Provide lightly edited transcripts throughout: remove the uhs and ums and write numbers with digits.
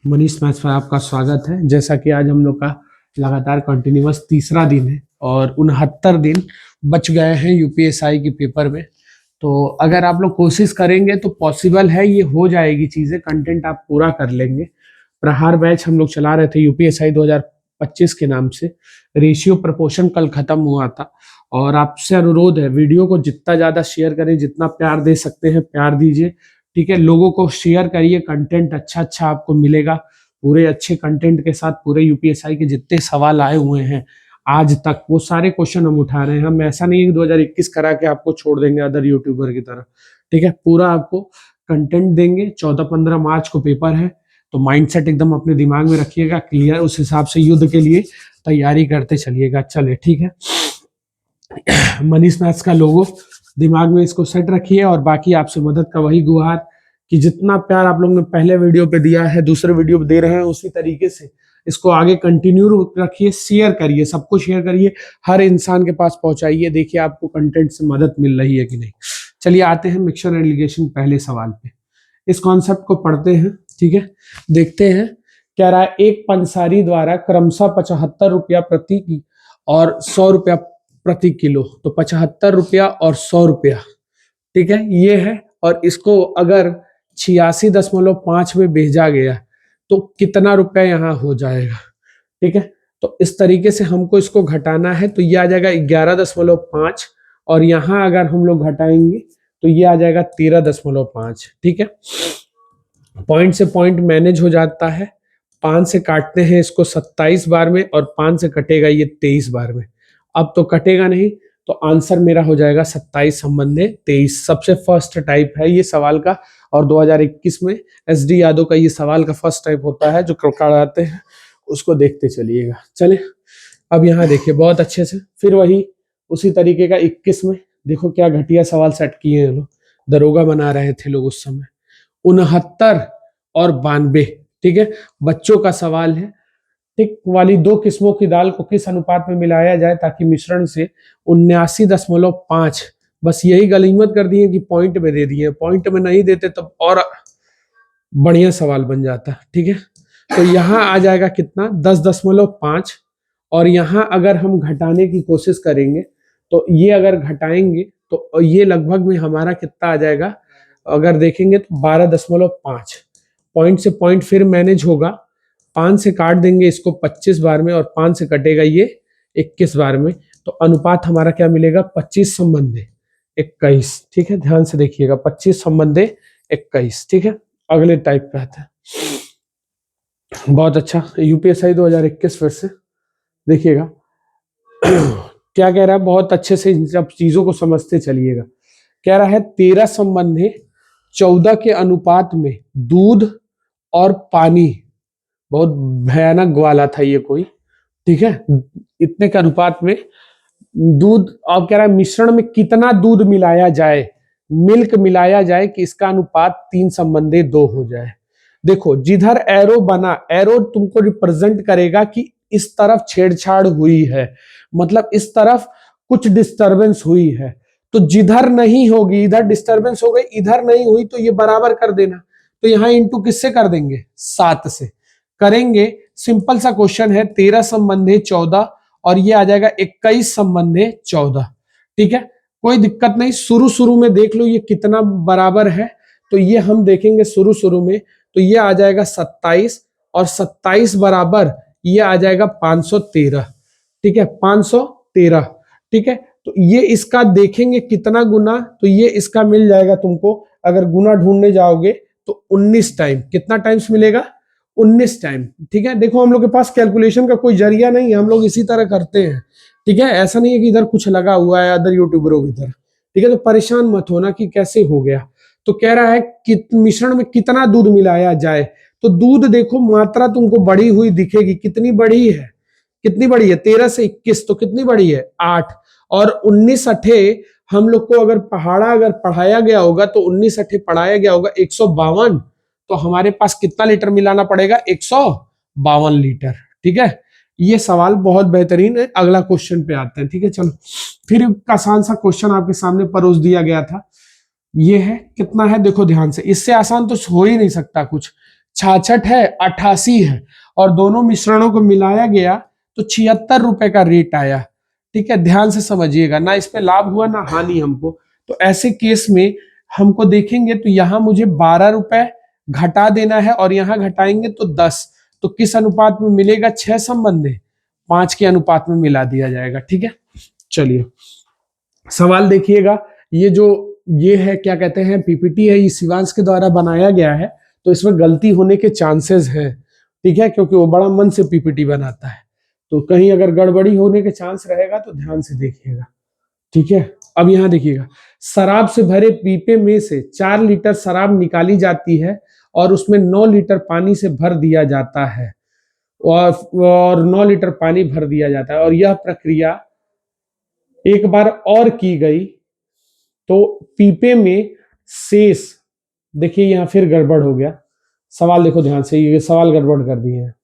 Manish maths पर आपका स्वागत है। जैसा कि आज हम लोग का लगातार कंटिन्यूअस तीसरा दिन है और 69 दिन बच गए हैं यूपीएसआई के पेपर में। तो अगर आप लोग कोशिश करेंगे तो पॉसिबल है, ये हो जाएगी चीजें, कंटेंट आप पूरा कर लेंगे। प्रहार बैच हम लोग चला रहे थे यूपीएसआई 2025 के नाम से। रेशियो प्रपोर्शन कल खत्म हुआ था और आपसे अनुरोध है, वीडियो को जितना ज्यादा शेयर करें, जितना प्यार दे सकते हैं प्यार दीजिए। ठीक है, लोगों को शेयर करिए, कंटेंट अच्छा अच्छा आपको मिलेगा। पूरे अच्छे कंटेंट के साथ पूरे यूपीएसआई के जितने सवाल आए हुए हैं आज तक, वो सारे क्वेश्चन हम उठा रहे हैं। हम ऐसा नहीं है कि 2021 करा के आपको छोड़ देंगे अदर यूट्यूबर की तरह। ठीक है, पूरा आपको कंटेंट देंगे। 14-15 मार्च को पेपर है, तो माइंडसेट एकदम अपने दिमाग में रखिएगा क्लियर, उस हिसाब से युद्ध के लिए तैयारी करते चलिएगा। चलिए ठीक है, मनीष मैथ्स का लोगो दिमाग में इसको सेट रखिए और बाकी आपसे मदद का वही गुहार कि जितना प्यार आप लोग ने पहले वीडियो पे दिया है, दूसरे वीडियो पे दे रहे हैं, उसी तरीके से इसको आगे कंटिन्यू रखिए। शेयर करिए, सबको शेयर करिए, हर इंसान के पास पहुंचाइए। देखिए आपको कंटेंट से मदद मिल रही है कि नहीं। चलिए आते हैं मिक्सचर एंड लिगेशन पहले सवाल पे। इस कॉन्सेप्ट को पढ़ते हैं, ठीक है, देखते हैं। कह रहा है एक पंसारी द्वारा क्रमशः 75 रुपया प्रति की और 100 रुपया प्रति किलो, तो 75 रुपया और 100 रुपया, ठीक है, ये है। और इसको अगर 86.5 में भेजा गया तो कितना रुपया यहाँ हो जाएगा। ठीक है, तो इस तरीके से हमको इसको घटाना है, तो ये आ जाएगा 11.5 और यहाँ अगर हम लोग घटाएंगे तो ये आ जाएगा 13.5। ठीक है, पॉइंट से पॉइंट मैनेज हो जाता है। 5 से काटते हैं इसको 27 बार में और 5 से कटेगा ये 23 बार में। अब तो कटेगा नहीं, तो आंसर मेरा हो जाएगा 27 संबंधे 23। सबसे फर्स्ट टाइप है ये सवाल का, और 2021 में SD यादव का ये सवाल का फर्स्ट टाइप होता है जो कराते हैं, उसको देखते चलिएगा। चले अब यहाँ देखिए बहुत अच्छे से, फिर वही उसी तरीके का 21 में देखो क्या घटिया सवाल सेट किए हैं लोग, दरोगा बना रहे थे लोग उस समय। 69 और 92, ठीक है, बच्चों का सवाल है। ठीक वाली दो किस्मों की दाल को किस अनुपात में मिलाया जाए ताकि मिश्रण से 79.5, बस यही गलीमत कर दिए कि पॉइंट में दे दिए। पॉइंट में नहीं देते तब और बढ़िया सवाल बन जाता। ठीक है, तो यहाँ आ जाएगा कितना 10.5, और यहाँ अगर हम घटाने की कोशिश करेंगे तो ये अगर घटाएंगे तो ये लगभग में हमारा कितना आ जाएगा, अगर देखेंगे तो 12.5। पॉइंट से पॉइंट फिर मैनेज होगा। 5 से काट देंगे इसको 25 बार में और 5 से कटेगा ये 21 बार में, तो अनुपात हमारा क्या मिलेगा 25 संबंधे 21। ठीक है, ध्यान से देखिएगा 25 संबंधे 21। ठीक है, अगले टाइप पे आते हैं। बहुत अच्छा, यूपीएसआई 2021 फिर से देखिएगा क्या कह रहा है, बहुत अच्छे से इन सब चीजों को समझते चलिएगा। कह रहा है 13 संबंधे 14 के अनुपात में दूध और पानी, बहुत भयानक वाला था ये कोई। ठीक है, इतने के अनुपात में दूध, और कह रहा है मिश्रण में कितना दूध मिलाया जाए, मिल्क मिलाया जाए कि इसका अनुपात 3 संबंधे 2 हो जाए। देखो जिधर एरो बना, एरो तुमको रिप्रेजेंट करेगा कि इस तरफ छेड़छाड़ हुई है, मतलब इस तरफ कुछ डिस्टरबेंस हुई है। तो जिधर नहीं होगी, इधर डिस्टरबेंस हो गई, इधर नहीं हुई, तो ये बराबर कर देना। तो यहाँ इंटू किससे कर देंगे 7 से करेंगे। सिंपल सा क्वेश्चन है, 13 संबंधे 14 और ये आ जाएगा 21 संबंधे 14। ठीक है, कोई दिक्कत नहीं, शुरू शुरू में देख लो ये कितना बराबर है। तो ये हम देखेंगे शुरू में, तो ये आ जाएगा 27 और 27 बराबर ये आ जाएगा 513। ठीक है, 513। ठीक है, तो ये इसका देखेंगे कितना गुना, तो ये इसका मिल जाएगा तुमको, अगर गुना ढूंढने जाओगे तो 19 टाइम। कितना टाइम्स मिलेगा 19 टाइम। ठीक है, देखो हम लोग के पास कैलकुलेशन का कोई जरिया नहीं है, हम लोग इसी तरह करते हैं। ठीक है, ऐसा नहीं है कि इधर कुछ लगा हुआ है अदर यूट्यूबरों की तरह। ठीक है, तो परेशान मत होना कि कैसे हो गया। तो कह रहा है कि मिश्रण में कितना दूध मिलाया जाए, तो दूध देखो मात्रा तुमको बढ़ी हुई दिखेगी, कितनी बड़ी है, कितनी बड़ी है 13 से 21, तो कितनी बड़ी है 8, और 19 अठे हम लोग को अगर अगर पढ़ाया गया होगा तो 19 अठे पढ़ाया गया होगा 152, तो हमारे पास कितना लीटर मिलाना पड़ेगा 152 लीटर। ठीक है, ये सवाल बहुत बेहतरीन है। अगला क्वेश्चन पे आते हैं। ठीक है, चलो फिर आसान सा क्वेश्चन आपके सामने परोस दिया गया था। ये है कितना है, देखो ध्यान से, इससे आसान तो हो ही नहीं सकता कुछ। 66 है, 88 है, और दोनों मिश्रणों को मिलाया गया तो 76 रुपए का रेट आया। ठीक है, ध्यान से समझिएगा, ना इस पे लाभ हुआ ना हानि हमको। तो ऐसे केस में हमको देखेंगे तो यहां मुझे 12 रुपए घटा देना है और यहां घटाएंगे तो 10। तो किस अनुपात में मिलेगा? 6 संबंध है, 5 के अनुपात में मिला दिया जाएगा। ठीक है, चलिए सवाल देखिएगा। ये है क्या कहते हैं, पीपीटी है, ये शिवांश के द्वारा बनाया गया है, तो इसमें गलती होने के चांसेस हैं। ठीक है, क्योंकि वो बड़ा मन से पीपीटी बनाता है, तो कहीं अगर गड़बड़ी होने के चांस रहेगा तो ध्यान से देखिएगा। ठीक है, अब यहां देखिएगा, शराब से भरे पीपे में से 4 लीटर शराब निकाली जाती है और उसमें 9 लीटर पानी से भर दिया जाता है, और 9 लीटर पानी भर दिया जाता है, और यह प्रक्रिया एक बार और की गई तो पीपे में शेष, देखिए यहां फिर गड़बड़ हो गया। सवाल देखो ध्यान से, ये सवाल गड़बड़ कर दिए हैं,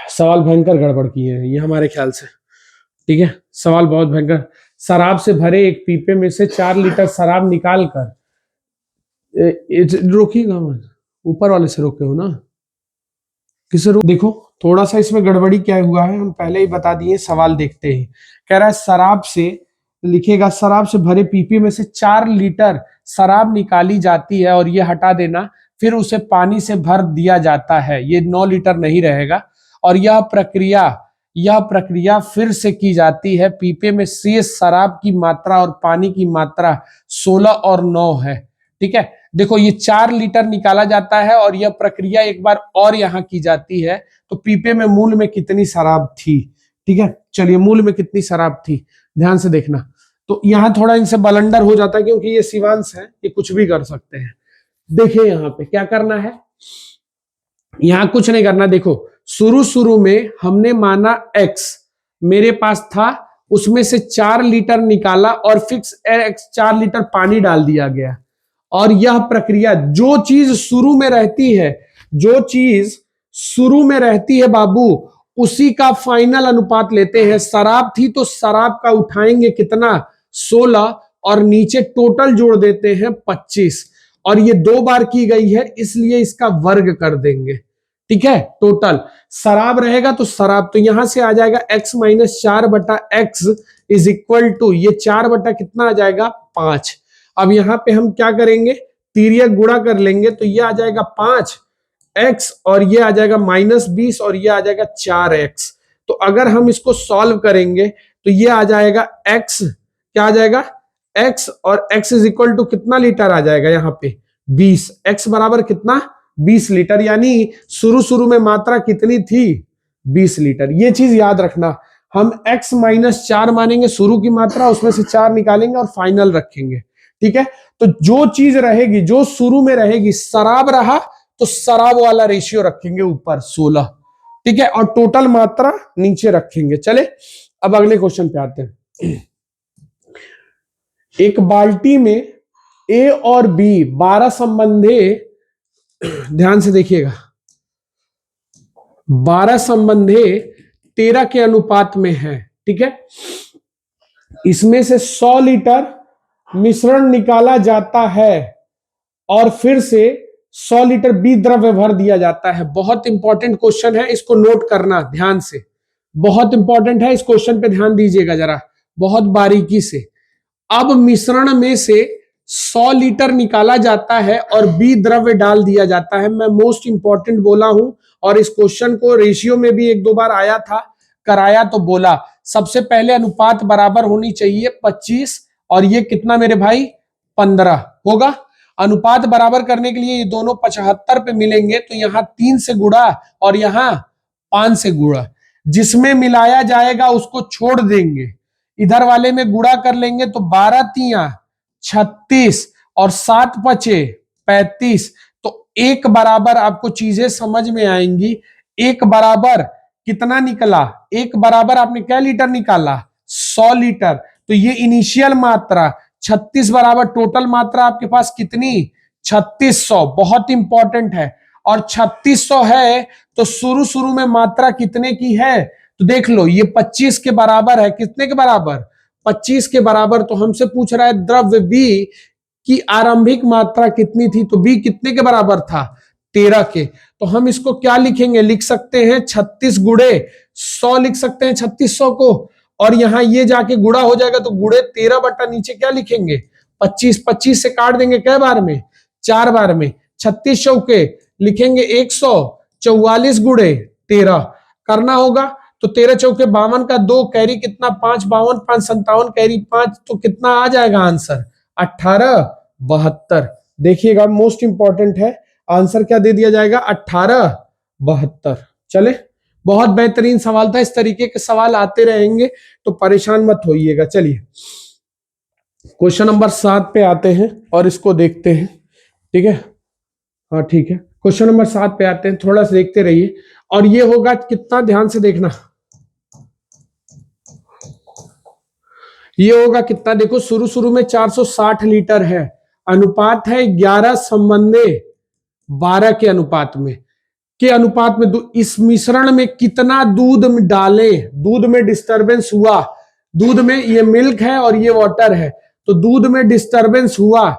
सवाल भयंकर गड़बड़ किए हैं ये हमारे ख्याल से। ठीक है, सवाल बहुत भयंकर। शराब से भरे एक पीपे में से 4 लीटर शराब निकाल कर, रोकिएगा मत, ऊपर वाले से रोके हो ना, किसे रोक? देखो थोड़ा सा इसमें गड़बड़ी क्या हुआ है, हम पहले ही बता दिए, सवाल देखते ही। कह रहा है शराब से, लिखेगा शराब से भरे पीपे में से 4 लीटर शराब निकाली जाती है, और ये हटा देना, फिर उसे पानी से भर दिया जाता है, ये 9 लीटर नहीं रहेगा, और यह प्रक्रिया फिर से की जाती है। पीपे में शेष शराब की मात्रा और पानी की मात्रा 16 और 9 है। ठीक है, देखो ये 4 लीटर निकाला जाता है और यह प्रक्रिया एक बार और यहां की जाती है, तो पीपे में मूल में कितनी शराब थी? ठीक है, चलिए मूल में कितनी शराब थी ध्यान से देखना। तो यहां थोड़ा इनसे बलंडर हो जाता है, क्योंकि ये शिवांश है, ये कुछ भी कर सकते हैं। देखिए यहां पे क्या करना है, यहां कुछ नहीं करना। देखो शुरू में हमने माना x मेरे पास था, उसमें से 4 लीटर निकाला और फिक्स x 4 लीटर पानी डाल दिया गया, और यह प्रक्रिया, जो चीज शुरू में रहती है बाबू, उसी का फाइनल अनुपात लेते हैं। शराब थी तो शराब का उठाएंगे कितना? 16, और नीचे टोटल जोड़ देते हैं 25, और ये 2 बार की गई है इसलिए इसका वर्ग कर देंगे। ठीक है, टोटल शराब रहेगा तो शराब, तो यहां से आ जाएगा x माइनस 4 बटा x इज इक्वल टू, ये 4 बटा कितना आ जाएगा? 5। अब यहां पे हम क्या करेंगे, तिर्यक गुणा कर लेंगे, तो ये आ जाएगा 5x, और ये आ जाएगा -20, और ये आ जाएगा 4x। तो अगर हम इसको सॉल्व करेंगे तो ये आ जाएगा x, क्या आ जाएगा? x, और x इज इक्वल टू कितना लीटर आ जाएगा यहाँ पे? 20। x बराबर कितना? 20 लीटर, यानी शुरू में मात्रा कितनी थी? 20 लीटर। ये चीज याद रखना, हम x माइनस 4 मानेंगे शुरू की मात्रा, उसमें से 4 निकालेंगे और फाइनल रखेंगे। ठीक है, तो जो चीज रहेगी, जो शुरू में रहेगी, शराब रहा तो शराब वाला रेशियो रखेंगे ऊपर 16। ठीक है, और टोटल मात्रा नीचे रखेंगे। चले अब अगले क्वेश्चन पे आते हैं। एक बाल्टी में A और B 12 संबंधे, ध्यान से देखिएगा, 12 संबंधे 13 के अनुपात में है। ठीक है, इसमें से 100 लीटर मिश्रण निकाला जाता है और फिर से 100 लीटर बी द्रव्य भर दिया जाता है। बहुत इंपॉर्टेंट क्वेश्चन है, इसको नोट करना ध्यान से, बहुत इंपॉर्टेंट है, इस क्वेश्चन पे ध्यान दीजिएगा जरा बहुत बारीकी से। अब मिश्रण में से 100 लीटर निकाला जाता है और बी द्रव्य डाल दिया जाता है। मैं मोस्ट इंपॉर्टेंट बोला हूं, और इस क्वेश्चन को रेशियो में भी 1-2 बार आया था, कराया तो बोला, सबसे पहले अनुपात बराबर होनी चाहिए 25, और ये कितना मेरे भाई? 15 होगा। अनुपात बराबर करने के लिए ये दोनों 75 पे मिलेंगे, तो यहां 3 से गुणा और यहां 5 से गुणा, जिसमें मिलाया जाएगा उसको छोड़ देंगे, इधर वाले में गुणा कर लेंगे, तो 12 तिया 36 और 7 पचे 35। तो एक बराबर आपको चीजें समझ में आएंगी। एक बराबर कितना निकला? एक बराबर आपने क्या लीटर निकाला? 100 लीटर। तो ये इनिशियल मात्रा, 36 बराबर टोटल मात्रा आपके पास कितनी? 3600। बहुत इंपॉर्टेंट है, और 3600 है तो शुरू में मात्रा कितने की है? तो देख लो, ये 25 के बराबर है। कितने के बराबर? 25 के बराबर। तो हमसे पूछ रहा है द्रव्य बी कि आरंभिक मात्रा कितनी थी, तो बी कितने के बराबर था, 13 के। तो हम इसको क्या लिखेंगे, लिख सकते हैं 36 गुणे 100 लिख सकते हैं 3600 को, और यहां ये जाके गुणा हो जाएगा तो गुणे 13 बटा नीचे क्या लिखेंगे 25, 25 से काट देंगे कै बार में, 4 बार में, 36 चौके लिखेंगे 144 गुणे 13 करना होगा। तो 13 चौके 52 का 2 कैरी कितना 5, 52 5 57 कैरी 5, तो कितना आ जाएगा आंसर 1872। देखिएगा मोस्ट इंपॉर्टेंट है, आंसर क्या दे दिया जाएगा 1872। चले, बहुत बेहतरीन सवाल था, इस तरीके के सवाल आते रहेंगे तो परेशान मत होइएगा। चलिए क्वेश्चन नंबर 7 पे आते हैं और इसको देखते हैं, ठीक है। हाँ ठीक है, क्वेश्चन नंबर 7 पे आते हैं, थोड़ा सा देखते रहिए। और ये होगा कितना, ध्यान से देखना, ये होगा कितना, देखो शुरू में 460 लीटर है, अनुपात है 11 संबंधे 12 के अनुपात में, इस मिश्रण में कितना दूध डाले, दूध में डिस्टरबेंस हुआ, दूध में ये मिल्क है और ये वाटर है, तो दूध में डिस्टरबेंस हुआ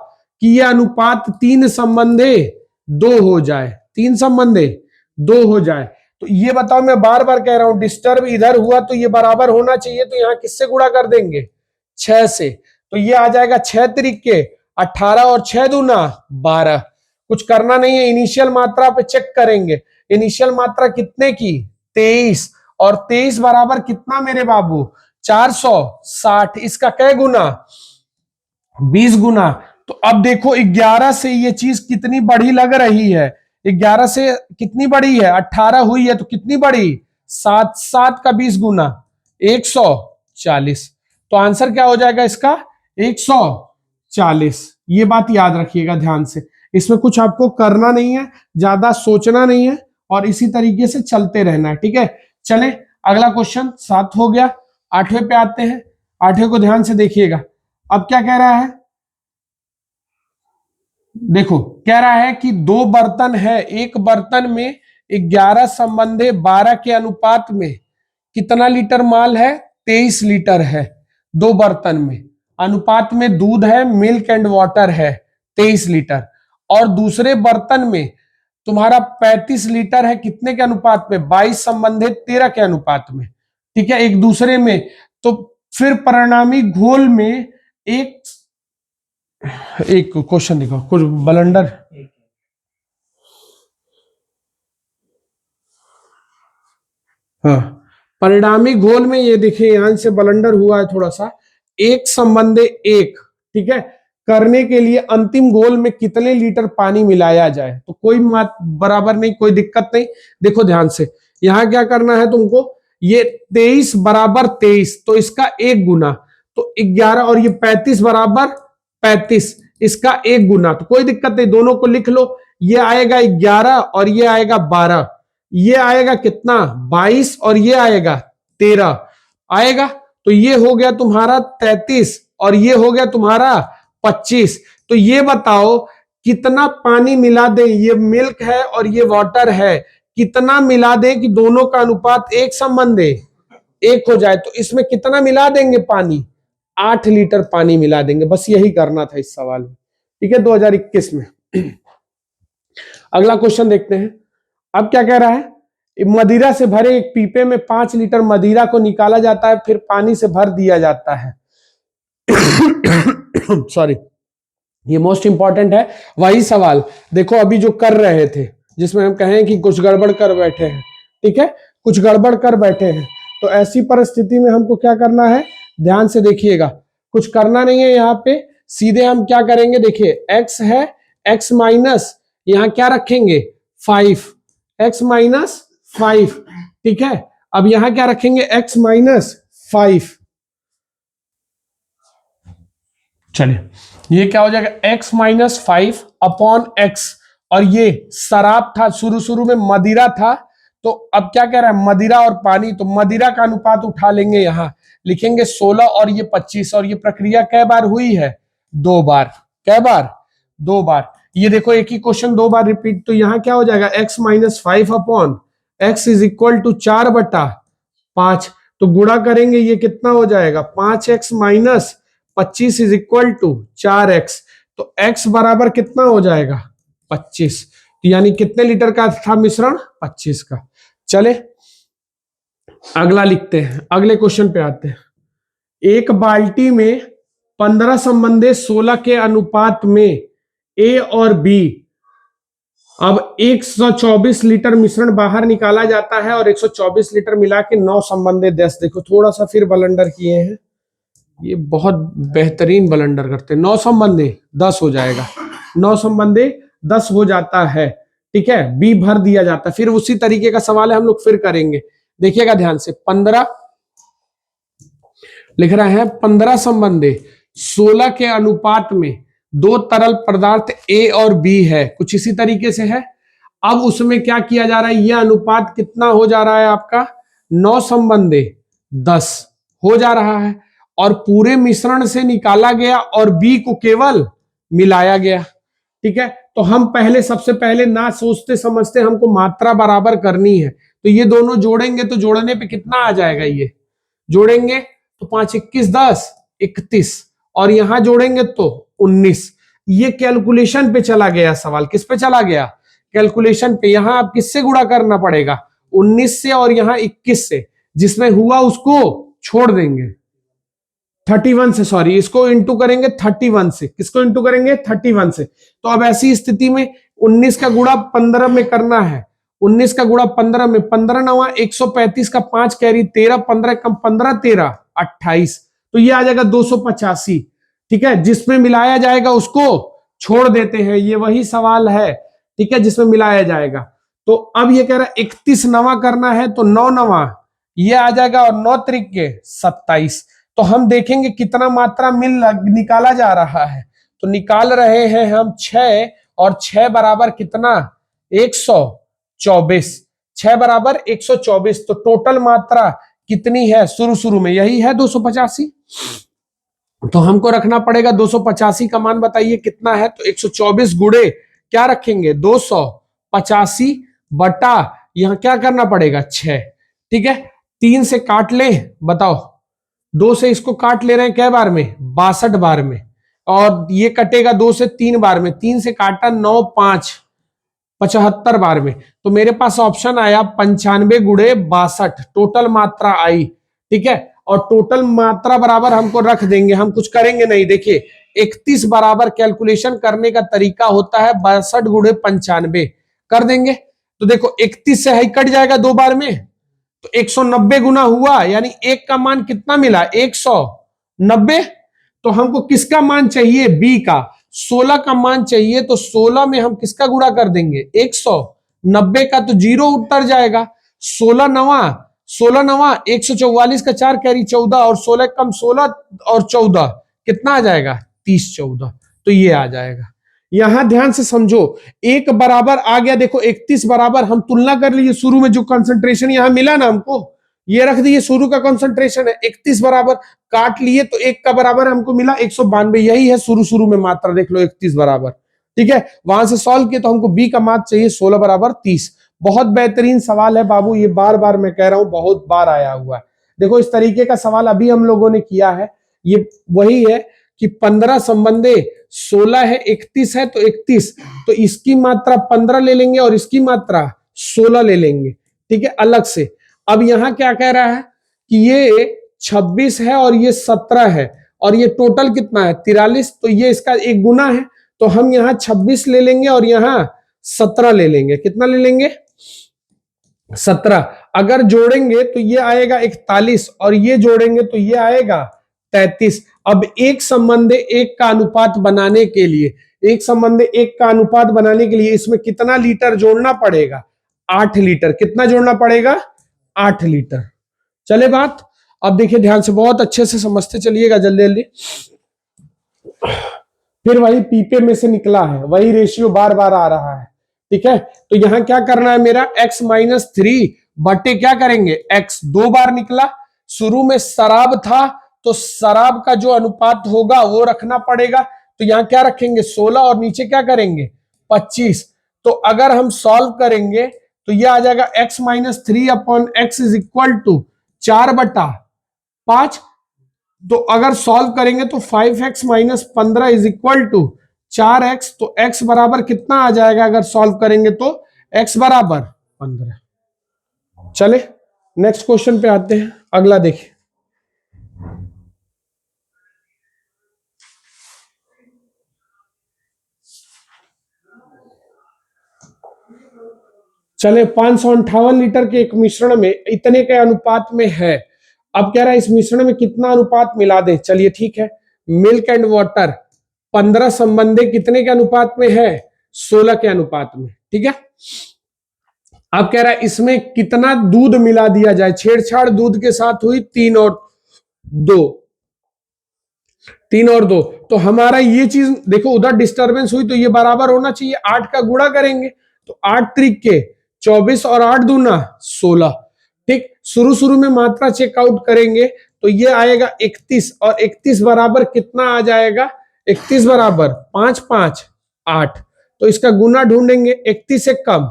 कि ये अनुपात 3 संबंधे 2 हो जाए, 3 संबंधे 2 हो जाए। तो ये बताओ, मैं बार बार कह रहा हूं डिस्टर्ब इधर हुआ तो ये बराबर होना चाहिए, तो यहां किससे गुणा कर देंगे 6 से, तो ये आ जाएगा 6 तरीके 18 और 6 दूना 12। कुछ करना नहीं है, इनिशियल मात्रा पे चेक करेंगे, इनिशियल मात्रा कितने की 23, और 23 बराबर कितना मेरे बाबू 460, इसका कै गुना 20 गुना। तो अब देखो 11 से ये चीज कितनी बड़ी लग रही है, 11 से कितनी बड़ी है 18 हुई है, तो कितनी बड़ी 7, 7 का 20 गुना 140, तो आंसर क्या हो जाएगा इसका 140। ये बात याद रखिएगा ध्यान से, इसमें कुछ आपको करना नहीं है, ज्यादा सोचना नहीं है, और इसी तरीके से चलते रहना है, ठीक है। चले अगला क्वेश्चन 7 हो गया, 8वें पे आते हैं। 8वें को ध्यान से देखिएगा, अब क्या कह रहा है, देखो कह रहा है कि 2 बर्तन है, एक बर्तन में 11 संबंधे 12 के अनुपात में कितना लीटर माल है, 23 लीटर है। 2 बर्तन में अनुपात में दूध है, मिल्क एंड वाटर है 23 लीटर, और दूसरे बर्तन में तुम्हारा 35 लीटर है, कितने के अनुपात में 22 संबंधे 13 के अनुपात में, ठीक है, एक दूसरे में। तो फिर परिणामी घोल में एक क्वेश्चन देखो, कुछ बलंडर, हाँ परिणामी घोल में ये देखिए यहां से बलंडर हुआ है थोड़ा सा, एक संबंधे एक, ठीक है, करने के लिए अंतिम घोल में कितने लीटर पानी मिलाया जाए, तो कोई बात बराबर नहीं, कोई दिक्कत नहीं। देखो ध्यान से, यहां क्या करना है तुमको, ये 23 बराबर 23, तो इसका 1 गुना, तो 11, और ये 35 बराबर 35, इसका 1 गुना, तो कोई दिक्कत नहीं, दोनों को लिख लो। ये आएगा 11 और ये आएगा 12, ये आएगा कितना 22 और ये आएगा 13 आएगा, तो ये हो गया तुम्हारा 33 और ये हो गया तुम्हारा 25। तो ये बताओ कितना पानी मिला दें, ये मिल्क है और ये वाटर है, कितना मिला दें कि दोनों का अनुपात एक संबंधे एक हो जाए, तो इसमें कितना मिला देंगे पानी, 8 लीटर पानी मिला देंगे, बस यही करना था इस सवाल में, ठीक है 2021 में। अगला क्वेश्चन देखते हैं, अब क्या कह रहा है, मदिरा से भरे एक पीपे में 5 लीटर मदिरा को निकाला जाता है, फिर पानी से भर दिया जाता है। सॉरी, ये मोस्ट इंपॉर्टेंट है, वही सवाल देखो अभी जो कर रहे थे, जिसमें हम कहें कि कुछ गड़बड़ कर बैठे हैं, ठीक है, कुछ गड़बड़ कर बैठे हैं, तो ऐसी परिस्थिति में हमको क्या करना है, ध्यान से देखिएगा, कुछ करना नहीं है, यहाँ पे सीधे हम क्या करेंगे, देखिए x है, x माइनस यहां क्या रखेंगे 5, x माइनस 5, ठीक है, अब यहां क्या रखेंगे x माइनस 5, चलिए ये क्या हो जाएगा x माइनस 5 अपॉन x, और ये शराब था, शुरू में मदिरा था, तो अब क्या कह रहा है मदिरा और पानी, तो मदिरा का अनुपात उठा लेंगे, यहां लिखेंगे 16 और ये 25, और ये प्रक्रिया कै बार हुई है 2 बार, कै बार 2 बार। ये देखो एक ही क्वेश्चन 2 बार रिपीट, तो यहां क्या हो जाएगा x minus 5 upon x is equal to 4/5, तो गुणा करेंगे ये कितना हो जाएगा 5x minus 25 is equal to 4x, तो x बराबर कितना हो जाएगा 25। तो यानी कितने लीटर का था मिश्रण 25 का। चले अगला लिखते हैं, अगले क्वेश्चन पे आते हैं। एक बाल्टी में 15 संबंधे 16 के अनुपात में A और B। अब 124 लीटर मिश्रण बाहर निकाला जाता है और 124 लीटर मिला के 9 संबंधे 10। देखो थोड़ा सा फिर बलंडर किए हैं, ये बहुत बेहतरीन बलंडर करते हैं। 9 संबंधे 10 हो जाएगा, 9 संबंधे 10 हो जाता है, ठीक है। बी भर दिया जाता है। फिर उसी तरीके का सवाल है, हम लोग फिर करेंगे, देखिएगा ध्यान से। 15 लिख रहे हैं, 15 संबंधे 16 के अनुपात में 2 तरल पदार्थ ए और बी है, कुछ इसी तरीके से है। अब उसमें क्या किया जा रहा है, यह अनुपात कितना हो जा रहा है आपका 9 संबंधे 10 हो जा रहा है, और पूरे मिश्रण से निकाला गया और बी को केवल मिलाया गया, ठीक है। तो हम पहले सबसे पहले ना सोचते समझते हमको मात्रा बराबर करनी है। तो ये दोनों जोड़ेंगे तो जोड़ने पे कितना आ जाएगा, ये जोड़ेंगे तो 5 21 10 31, और यहां जोड़ेंगे तो 19। ये कैलकुलेशन पे चला गया सवाल, किस पे चला गया, कैलकुलेशन पे। यहां आप किससे गुणा करना पड़ेगा 19 से, और यहां 21 से, जिसमें हुआ उसको छोड़ देंगे 31 से, सॉरी इसको इंटू करेंगे 31 से। किसको इंटू करेंगे 31 से। तो अब ऐसी स्थिति में 19 का गुणा 15 में करना है, 19 का गुणा 15 में, 15 9 135 का 5 कैरी 13, 15 कम 15 13 28, तो ये आ जाएगा 285, ठीक है। जिसमें मिलाया जाएगा उसको छोड़ देते हैं, ये वही सवाल है, ठीक है, जिसमें मिलाया जाएगा। तो अब ये कह रहा है 31 नवा करना है, तो 9 नवा ये आ जाएगा, और 9 त्रिके 27। तो हम देखेंगे कितना मात्रा निकाला जा रहा है। तो निकाल रहे हैं हम 6, और 6 बराबर कितना 124, 6 बराबर 124। तो टोटल मात्रा कितनी है, शुरू में यही है 285। तो हमको रखना पड़ेगा 285 का मान बताइए कितना है। तो 124 गुणे क्या रखेंगे 285 बटा यहां क्या करना पड़ेगा 6, ठीक है। 3 से काट ले, बताओ 2 से इसको काट ले रहे हैं कै बार में 62 बार में, और ये कटेगा 2 से 3 बार में, 3 से काटा 9 5 75 बार में। तो मेरे पास ऑप्शन आया 95 गुणे 62 टोटल मात्रा आई, ठीक है। और टोटल मात्रा बराबर हमको रख देंगे, हम कुछ करेंगे नहीं। देखिए 31 बराबर कैलकुलेशन करने का तरीका होता है 62 गुणे 95 कर देंगे। तो देखो 31 से ही कट जाएगा 2 बार में, तो 190 गुना हुआ, यानी एक का मान कितना मिला 190। तो हमको किसका मान चाहिए बी का 16 का मान चाहिए। तो 16 में हम किसका गुणा कर देंगे 190 का, तो 0 उत्तर जाएगा। 16 नवा 144 का 4 कैरी 14, और 16 कम 16 और 14 कितना आ जाएगा 30 14। तो ये आ जाएगा। यहां ध्यान से समझो, एक बराबर आ गया। देखो 31 बराबर हम तुलना कर लीजिए, शुरू में जो कंसंट्रेशन यहां मिला ना हमको, ये रख दिए शुरू का कंसंट्रेशन है। 31 बराबर काट लिए तो एक का बराबर हमको मिला 192, यही है शुरू में मात्रा। देख लो 31 बराबर, ठीक है। वहां से सॉल्व किए तो हमको बी का मान चाहिए 16 बराबर 30। बहुत बेहतरीन सवाल है बाबू, ये बार बार मैं कह रहा हूं बहुत बार आया हुआ है। देखो इस तरीके का सवाल अभी हम लोगों ने किया है, ये वही है कि 15 संबंधे 16 है, 31 है, तो 31, तो इसकी मात्रा 15 ले लेंगे और इसकी मात्रा 16 ले लेंगे, ठीक है, अलग से। अब यहां क्या कह रहा है कि ये 26 है और ये 17 है, और ये टोटल कितना है 43, तो ये इसका एक गुना है। तो हम यहां 26 ले लेंगे और यहां 17 ले लेंगे। कितना ले लेंगे 17। अगर जोड़ेंगे तो ये आएगा 41, और ये जोड़ेंगे तो ये आएगा 33। अब एक संबंधे एक का अनुपात बनाने के लिए, एक संबंधे एक का अनुपात बनाने के लिए इसमें कितना लीटर जोड़ना पड़ेगा 8 लीटर। कितना जोड़ना पड़ेगा 8 लीटर। चले बात, अब देखिए ध्यान से, बहुत अच्छे से समझते चलिएगा जल्दी जल्दी। फिर वही पीपे में से निकला है, वही रेशियो बार बार आ रहा है, ठीक है। तो यहां क्या करना है मेरा x-3 बटे क्या करेंगे x, 2 बार निकला। शुरू में शराब था तो शराब का जो अनुपात होगा वो रखना पड़ेगा। तो यहां क्या रखेंगे 16, और नीचे क्या करेंगे 25। तो अगर हम सॉल्व करेंगे तो ये आ जाएगा x-3 upon x is equal to 4/5। तो अगर सॉल्व करेंगे तो 5x - 15 is equal to 4x, तो x बराबर कितना आ जाएगा अगर सॉल्व करेंगे तो x बराबर 15। चले नेक्स्ट क्वेश्चन पे आते हैं, अगला देखिए। चले 558 लीटर के एक मिश्रण में इतने के अनुपात में है। अब कह रहा है इस मिश्रण में कितना अनुपात मिला दें। चलिए ठीक है, मिल्क एंड वाटर 15 संबंधित कितने के अनुपात में है, 16 के अनुपात में। ठीक है, अब कह रहा है इसमें कितना दूध मिला दिया जाए। छेड़छाड़ दूध के साथ हुई 3 और 2, 3 और 2, तो हमारा ये चीज देखो, उधर डिस्टरबेंस हुई तो ये बराबर होना चाहिए। 8 का गुणा करेंगे तो 8 त्रिक के 24 और 8 दूना 16। ठीक, शुरू शुरू में मात्रा चेकआउट करेंगे तो ये आएगा 31, और 31 बराबर कितना आ जाएगा, 31 बराबर 5 5 8। तो इसका गुना ढूंढेंगे, 31 से कम,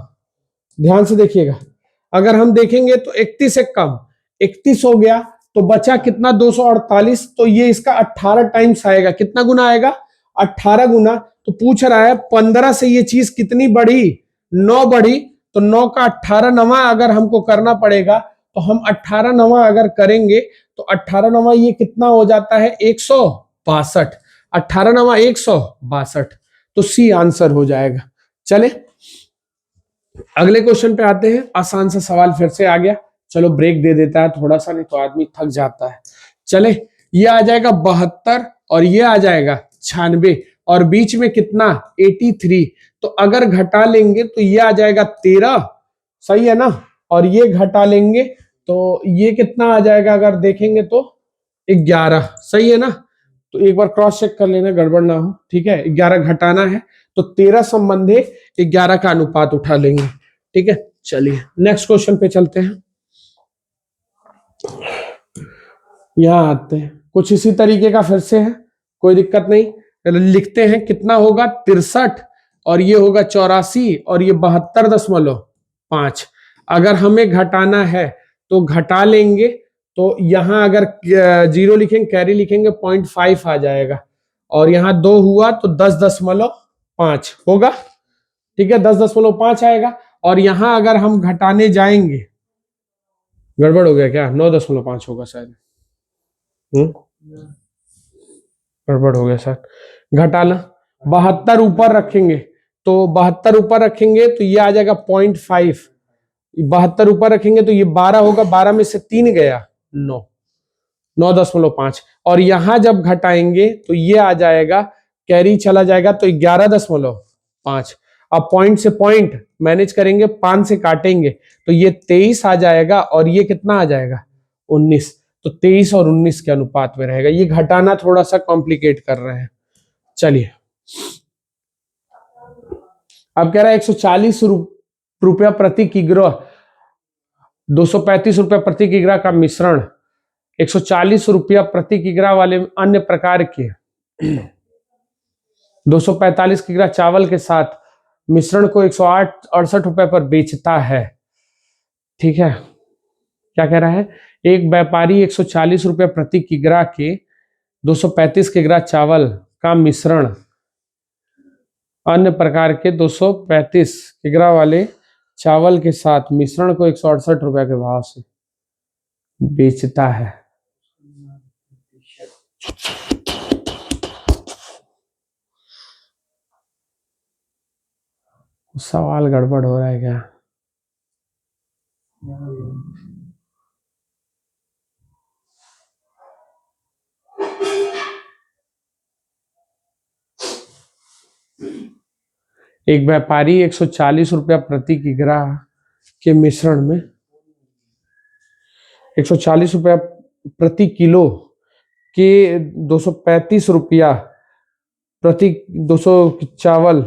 ध्यान से देखिएगा, अगर हम देखेंगे तो 31 से कम, 31 हो गया तो बचा कितना 248, तो ये इसका 18 टाइम्स आएगा। कितना गुना आएगा, 18 गुना। तो पूछ रहा है 15 से ये चीज कितनी बढ़ी, 9 बढ़ी, तो 9 का 18 नवा अगर हमको करना पड़ेगा तो हम 18 नवा अगर करेंगे तो 18 नवा ये कितना हो जाता है, 162। 18 नवा 162, तो सी आंसर हो जाएगा। चले अगले क्वेश्चन पे आते हैं। आसान सा सवाल फिर से आ गया, चलो ब्रेक दे देता है थोड़ा सा, नहीं तो आदमी थक जाता है। चले, ये आ जाएगा 72 और ये आ जाएगा 96, और बीच में कितना 83। तो अगर घटा लेंगे तो ये आ जाएगा 13, सही है ना, और ये घटा लेंगे तो ये कितना आ जाएगा, अगर देखेंगे तो 11, सही है ना। तो एक बार क्रॉस चेक कर लेना, गड़बड़ ना हो। ठीक है, 11 घटाना है तो 13 संबंधे 11 का अनुपात उठा लेंगे। ठीक है, चलिए नेक्स्ट क्वेश्चन पे चलते हैं। यहां आते हैं, कुछ इसी तरीके का फिर से है, कोई दिक्कत नहीं। लिखते हैं कितना होगा 63, और ये होगा 84, और ये 72.5। अगर हमें घटाना है तो घटा लेंगे, तो यहां अगर 0 लिखेंगे, कैरी लिखेंगे 0.5 आ जाएगा, और यहां 2 हुआ तो 10.5 होगा। ठीक है, 10.5 आएगा, और यहां अगर हम घटाने जाएंगे, गड़बड़ हो गया क्या, 9.5 होगा शायद। गड़बड़ हो गया सर, घटाना 72 ऊपर रखेंगे, तो 72 ऊपर रखेंगे तो ये आ जाएगा 0.5। 72 ऊपर रखेंगे तो ये 12 होगा, 12 में से 3 गया 9, 9.5, और यहां जब घटाएंगे तो ये आ जाएगा, कैरी चला जाएगा तो 11.5। अब पॉइंट से पॉइंट मैनेज करेंगे, 5 से काटेंगे तो ये 23 आ जाएगा, और ये कितना आ जाएगा 19। तो 23 और 19 के अनुपात में रहेगा। ये घटाना थोड़ा सा कॉम्प्लिकेट कर रहे हैं। चलिए अब कह रहा है 140 रुपया प्रति किग्रा, 235 रुपया प्रति किग्रा का मिश्रण 140 रुपया प्रति किग्रा वाले अन्य प्रकार के 245 किग्रा चावल के साथ मिश्रण को 168 रुपए पर बेचता है। ठीक है, क्या कह रहा है, एक व्यापारी 140 रुपये प्रति किग्रा के 235 किग्रा चावल का मिश्रण अन्य प्रकार के 235 किग्रा वाले चावल के साथ मिश्रण को 168 रुपए के भाव से बेचता है। सवाल गड़बड़ हो रहा है क्या, एक व्यापारी 140 रुपया प्रति किग्रा के मिश्रण में 140 रुपया प्रति किलो के 235 रुपया प्रति 200 चावल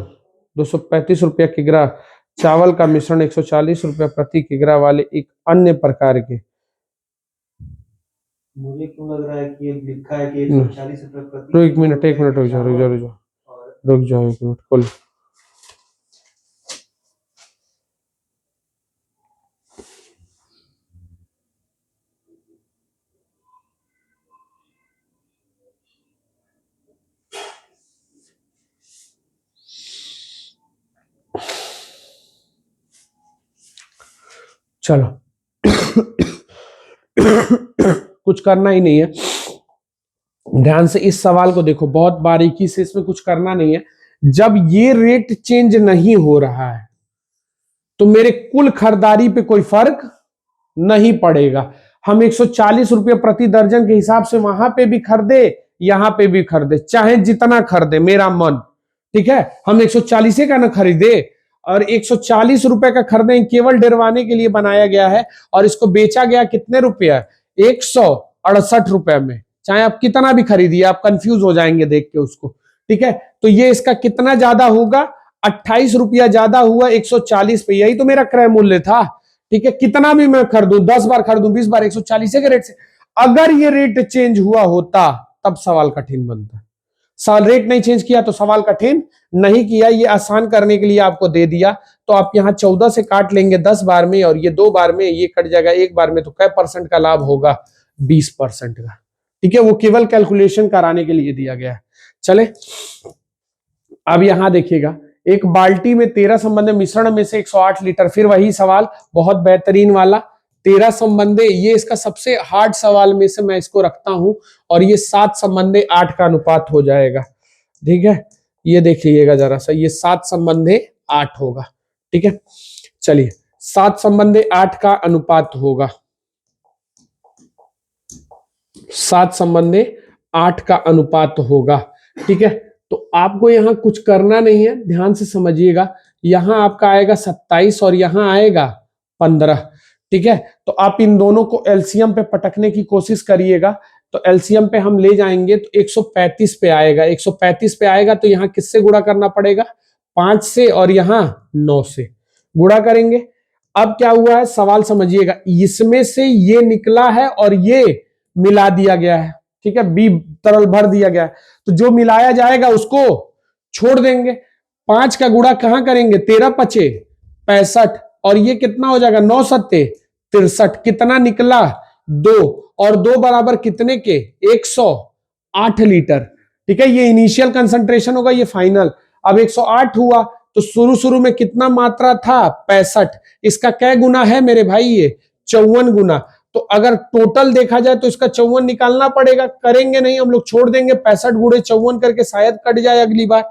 235 रुपया किग्रा चावल का मिश्रण 140 रुपया प्रति किग्रा वाले एक अन्य प्रकार के, मुझे क्यों लग रहा है कि ये लिखा है कि 140 रुपये प्रति, एक मिनट रुक जाओ एक मिनट खोल। चलो कुछ करना ही नहीं है, ध्यान से इस सवाल को देखो, बहुत बारीकी से, इसमें कुछ करना नहीं है। जब ये रेट चेंज नहीं हो रहा है तो मेरे कुल खरीदारी पे कोई फर्क नहीं पड़ेगा। हम 140 रुपये प्रति दर्जन के हिसाब से वहां पे भी खरीदे, यहां पे भी खरीदे, चाहे जितना खरीदे, मेरा मन, ठीक है। हम 140 का ना खरीदे, और 140 रुपए का खरीदे, केवल डरवाने के लिए बनाया गया है। और इसको बेचा गया कितने रुपया? 168 रुपए में। चाहे आप कितना भी खरीदिए, आप कंफ्यूज हो जाएंगे देख के उसको, ठीक है। तो ये इसका कितना ज्यादा होगा? 28 रुपया ज्यादा हुआ 140 पे। यही तो मेरा क्रय मूल्य था, ठीक है। कितना भी मैं खरीदूं, 10 बार खरीदूं, 20 बार, 140 के रेट से। अगर ये रेट चेंज हुआ होता तब सवाल कठिन बनता। सवाल रेट नहीं चेंज किया तो सवाल कठिन नहीं किया, ये आसान करने के लिए आपको दे दिया। तो आप यहाँ 14 से काट लेंगे 10 बार में, और ये 2 बार में, ये कट जाएगा 1 बार में। तो कै % का लाभ होगा? 20% का, ठीक है। वो केवल कैलकुलेशन कराने के लिए दिया गया है। चले अब यहां देखिएगा, एक बाल्टी में 13 संबंध मिश्रण में से 108 लीटर। फिर वही सवाल, बहुत बेहतरीन वाला, 13 संबंधे, ये इसका सबसे हार्ड सवाल में से मैं इसको रखता हूं। और ये 7 संबंधे 8 का अनुपात हो जाएगा, ठीक है। ये देख लीजिएगा जरा सा, ये 7 संबंधे 8 होगा, ठीक है। चलिए 7 संबंधे 8 का अनुपात होगा, 7 संबंधे 8 का अनुपात होगा, ठीक है। तो आपको यहां कुछ करना नहीं है, ध्यान से समझिएगा। यहां आपका आएगा 27 और यहां आएगा 15, ठीक है। तो आप इन दोनों को एलसीएम पे पटकने की कोशिश करिएगा। तो एलसीएम पे हम ले जाएंगे तो 135 पे आएगा। 135 पे आएगा तो यहां किससे गुणा करना पड़ेगा? 5 से, और यहां 9 से गुणा करेंगे। अब क्या हुआ है सवाल समझिएगा, इसमें से ये निकला है और ये मिला दिया गया है, ठीक है। बी तरल भर दिया गया है, तो जो मिलाया जाएगा उसको छोड़ देंगे। 5 का गुणा कहां करेंगे? 13 पचे 65, और ये कितना हो जाएगा? 9 सत्ते 63। कितना निकला? 2, और 2 बराबर कितने के? 108 लीटर, ठीक है। ये इनिशियल कंसंट्रेशन होगा, ये फाइनल। अब 108 हुआ तो शुरू में कितना मात्रा था? 65। इसका क्या गुना है मेरे भाई? ये 54 गुना। तो अगर टोटल देखा जाए तो इसका 54 निकालना पड़ेगा, करेंगे नहीं हम लोग, छोड़ देंगे। 65 गुणे 54 करके शायद कट जाए अगली बार,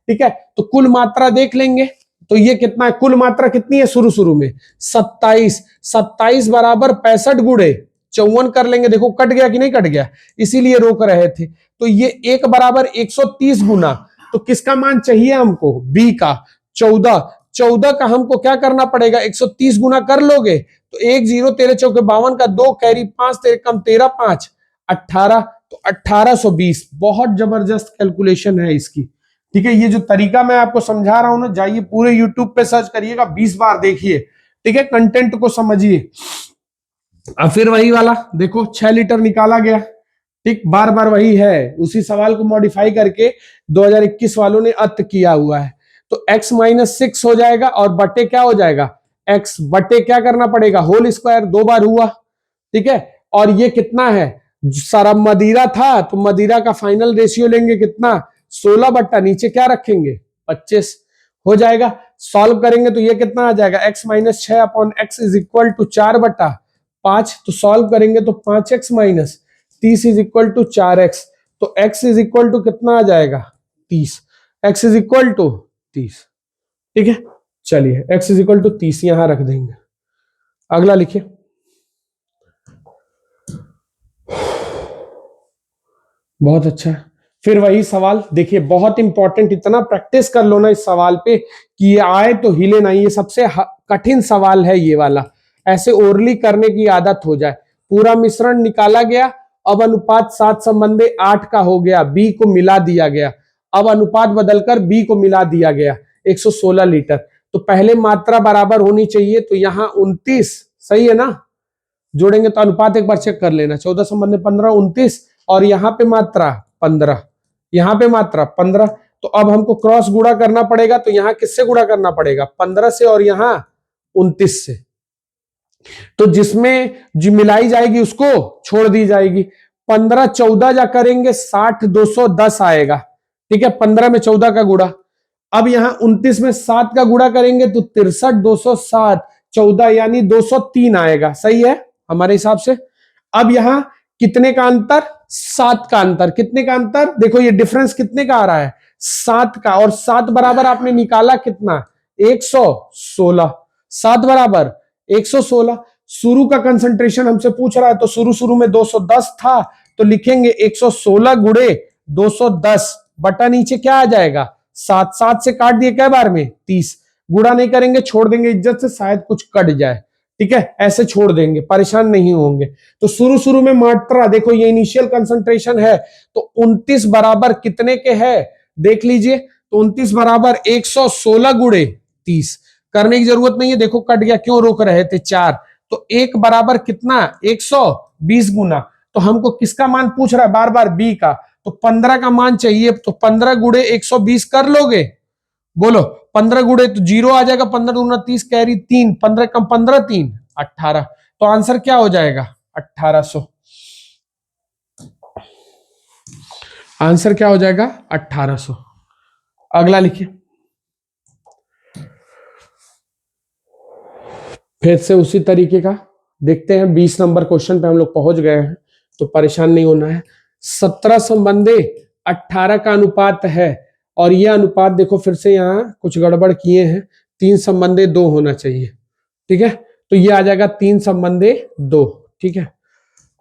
ठीक है। तो कुल मात्रा देख लेंगे, तो ये कितना है? कुल मात्रा कितनी है शुरू में? 27। 27 बराबर 65 गुणे 54 कर लेंगे। देखो कट गया कि नहीं कट गया, इसीलिए रोक रहे थे। तो ये 1 बराबर 130 गुना। तो किसका मान चाहिए हमको? बी का 14। 14 का हमको क्या करना पड़ेगा? 130 गुना कर लोगे तो 1 0 13 चौके 52 का 2 कैरी 5 तेरे कम 13 5 18, तो 1820। बहुत जबरदस्त कैलकुलेशन है इसकी, ठीक है। ये जो तरीका मैं आपको समझा रहा हूं ना, जाइए पूरे यूट्यूब पे सर्च करिएगा, 20 बार देखिए, ठीक है। कंटेंट को समझिए। अब फिर वही वाला देखो, 6 लीटर निकाला गया, ठीक। बार बार वही है, उसी सवाल को मॉडिफाई करके 2021 वालों ने अत किया हुआ है। तो x - 6 हो जाएगा, और बटे क्या हो जाएगा? x बटे क्या करना पड़ेगा? Whole square. 2 बार हुआ, ठीक है। और ये कितना है? सारा मदिरा था तो मदिरा का फाइनल रेशियो लेंगे कितना? 16 बट्टा नीचे क्या रखेंगे? 25 हो जाएगा। सॉल्व करेंगे तो ये कितना आ जाएगा? x - 6 upon x is equal to 4 बट्टा 5। तो सॉल्व करेंगे तो 5x - 30 is equal to 4x। तो x इज इक्वल टू कितना आ जाएगा? 30। x इज इक्वल टू 30, ठीक है। चलिए x इज इक्वल टू 30 यहां रख देंगे। अगला लिखिए, बहुत अच्छा। फिर वही सवाल देखिए, बहुत इंपॉर्टेंट, इतना प्रैक्टिस कर लो ना इस सवाल पे कि ये आए तो हिले ना। ये सबसे कठिन सवाल है ये वाला, ऐसे ओरली करने की आदत हो जाए। पूरा मिश्रण निकाला गया, अब अनुपात 7 संबंधे 8 का हो गया, बी को मिला दिया गया। अब अनुपात बदलकर बी को मिला दिया गया, 116 लीटर। तो पहले मात्रा बराबर होनी चाहिए, तो यहाँ 29 सही है ना। जोड़ेंगे तो अनुपात एक बार चेक कर लेना, 14 संबंधे 15 29, और यहाँ पे मात्रा 15, यहाँ पे मात्रा 15। तो अब हमको क्रॉस गुणा करना पड़ेगा, तो यहाँ किससे गुणा करना पड़ेगा? 15 से, और यहाँ 29 से। तो जिसमें जो मिलाई जाएगी उसको छोड़ दी जाएगी। 15 14 जा करेंगे 60 210 आएगा, ठीक है। 15 में 14 का गुणा। अब यहां 29 में 7 का गुणा करेंगे तो 63 207। 14 यानी 203 आएगा, सही है हमारे हिसाब से। अब यहां कितने का अंतर, 7 का अंतर। कितने का अंतर, देखो ये डिफरेंस कितने का आ रहा है, 7 का। और 7 बराबर आपने निकाला कितना, 116। 7 बराबर 116। शुरू का कंसंट्रेशन हमसे पूछ रहा है, तो शुरू में 210 था, तो लिखेंगे 116 गुणे 210 बटा नीचे क्या आ जाएगा 7। 7 से काट दिए कै बार में, 30। गुणा नहीं करेंगे, छोड़ देंगे इज्जत से, शायद कुछ कट जाए, ठीक है, ऐसे छोड़ देंगे, परेशान नहीं होंगे। तो शुरू में मात्रा देखो, ये इनिशियल कंसंट्रेशन है, तो 29 बराबर कितने के है देख लीजिए, तो 29 बराबर 116 गुणे 30। करने की जरूरत नहीं है, देखो कट गया, क्यों रोक रहे थे 4। तो 1 बराबर कितना, 120 गुना। तो हमको किसका मान पूछ रहा है बार बार, बी का, तो 15 का मान चाहिए। तो 15 गुणे 120 कर लोगे, बोलो 15 गुणे, तो 0 आ जाएगा, 15 दूना 30, कैरी 3, 15 कम 15, 3 18। तो आंसर क्या हो जाएगा 1800। आंसर क्या हो जाएगा 1800। अगला लिखिए, फिर से उसी तरीके का देखते हैं। 20 नंबर क्वेश्चन पे हम लोग पहुंच गए हैं, तो परेशान नहीं होना है। 17 संबंधे 18 का अनुपात है, और यह अनुपात देखो फिर से यहाँ कुछ गड़बड़ किए हैं, 3 संबंधे 2 होना चाहिए, ठीक है। तो ये आ जाएगा 3 संबंधे 2, ठीक है।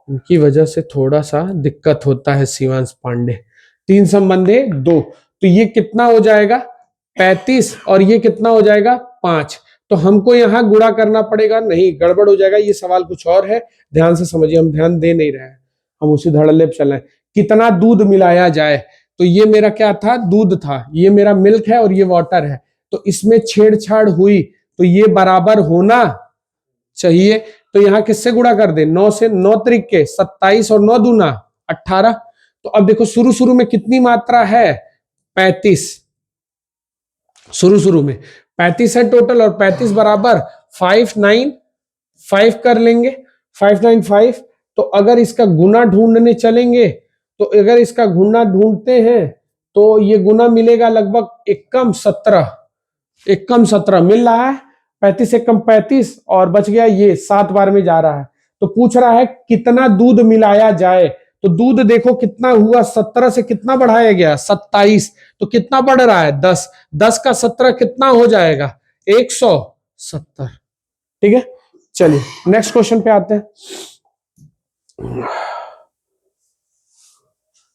उनकी वजह से थोड़ा सा दिक्कत होता है शिवांश पांडे। 3 संबंधे 2, तो ये कितना हो जाएगा 35, और ये कितना हो जाएगा 5। तो हमको यहाँ गुणा करना पड़ेगा, नहीं गड़बड़ हो जाएगा, ये सवाल कुछ और है, ध्यान से समझिए, हम ध्यान दे नहीं रहे हैं, हम उसी धड़ल्ले पे चल रहे हैं। कितना दूध मिलाया जाए, तो ये मेरा क्या था, दूध था, ये मेरा मिल्क है और ये वाटर है, तो इसमें छेड़छाड़ हुई, तो ये बराबर होना चाहिए। तो यहाँ किससे गुणा कर दे, 9 से, 9 त्रिके 27 और 9 दूना 18। तो अब देखो शुरू में कितनी मात्रा है 35, शुरू में 35 है टोटल, और 35 बराबर 595 कर लेंगे, 595। तो अगर इसका गुना ढूंढने चलेंगे, तो अगर इसका गुना ढूंढते हैं, तो ये गुना मिलेगा लगभग एकम 17 मिल रहा है। 35 एकम 35, और बच गया ये 7 बार में जा रहा है। तो पूछ रहा है कितना दूध मिलाया जाए, तो दूध देखो कितना हुआ, 17 से कितना बढ़ाया गया 27, तो कितना बढ़ रहा है 10। 10 का 17 कितना हो जाएगा 170, ठीक है। चलिए नेक्स्ट क्वेश्चन पे आते हैं।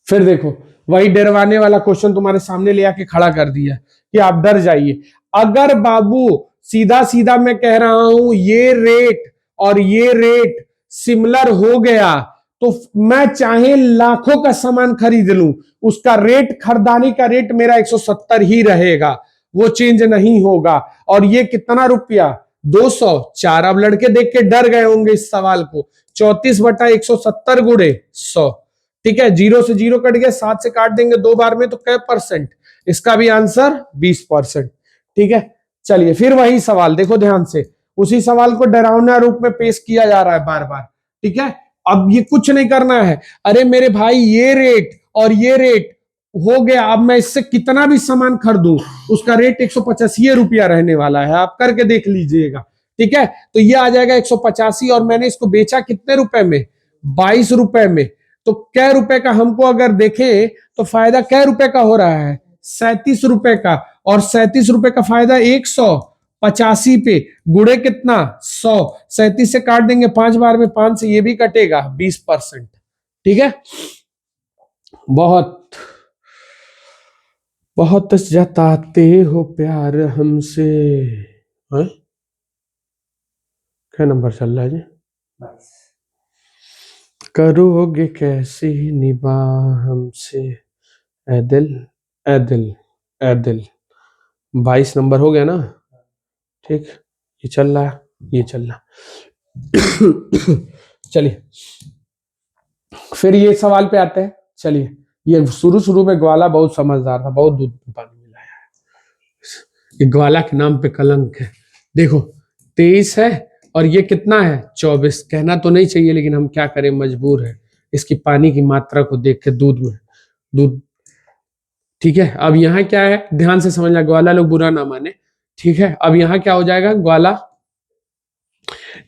फिर देखो वही डरवाने वाला क्वेश्चन तुम्हारे सामने ले आके खड़ा कर दिया कि आप डर जाइए। अगर बाबू सीधा सीधा मैं कह रहा हूं, ये रेट और ये रेट सिमिलर हो गया, तो मैं चाहे लाखों का सामान खरीद लूं, उसका रेट, खरीदारी का रेट मेरा 170 ही रहेगा, वो चेंज नहीं होगा। और ये कितना रुपया 204। अब लड़के देख के डर गए होंगे इस सवाल को, 34 बटा 170 गुणे 100, ठीक है। 0 से 0 कट गया, 7 से काट देंगे 2 बार में, तो कै परसेंट, इसका भी आंसर 20%, ठीक है। चलिए फिर वही सवाल देखो ध्यान से, उसी सवाल को डरावना रूप में पेश किया जा रहा है बार बार, ठीक है। अब ये कुछ नहीं करना है, अरे मेरे भाई ये रेट और ये रेट हो गया, अब मैं इससे कितना भी सामान खरीदूं, उसका रेट 185 रुपया रहने वाला है, आप करके देख लीजिएगा, ठीक है। तो ये आ जाएगा 185, और मैंने इसको बेचा कितने रुपए में, 22 रुपए में। तो कै रुपए का हमको अगर देखें, तो फायदा कै रुपए का हो रहा है 37 रुपए का, और 37 रुपए का फायदा 185 पे, गुणे कितना 100, 37 से काट देंगे 5 बार में, 5 से ये भी कटेगा 20%, ठीक है। बहुत बहुत जताते हो प्यार हमसे, क्या नंबर चल रहा है जी, करोगे कैसी निबाह हमसे, ऐ दिल ऐ दिल ऐ दिल। 22 नंबर हो गया ना, ठीक, ये चल रहा है, ये चल रहा। चलिए फिर ये सवाल पे आते हैं। चलिए, ये शुरू में ग्वाला बहुत समझदार था, बहुत दूध में पानी मिलाया है, ये ग्वाला के नाम पे कलंक है। देखो 23 है, और ये कितना है 24। कहना तो नहीं चाहिए, लेकिन हम क्या करें, मजबूर है, इसकी पानी की मात्रा को देख के दूध, ठीक है। अब यहाँ क्या है, ध्यान से समझना, ग्वाला लोग बुरा ना माने, ठीक है। अब यहाँ क्या हो जाएगा, ग्वाला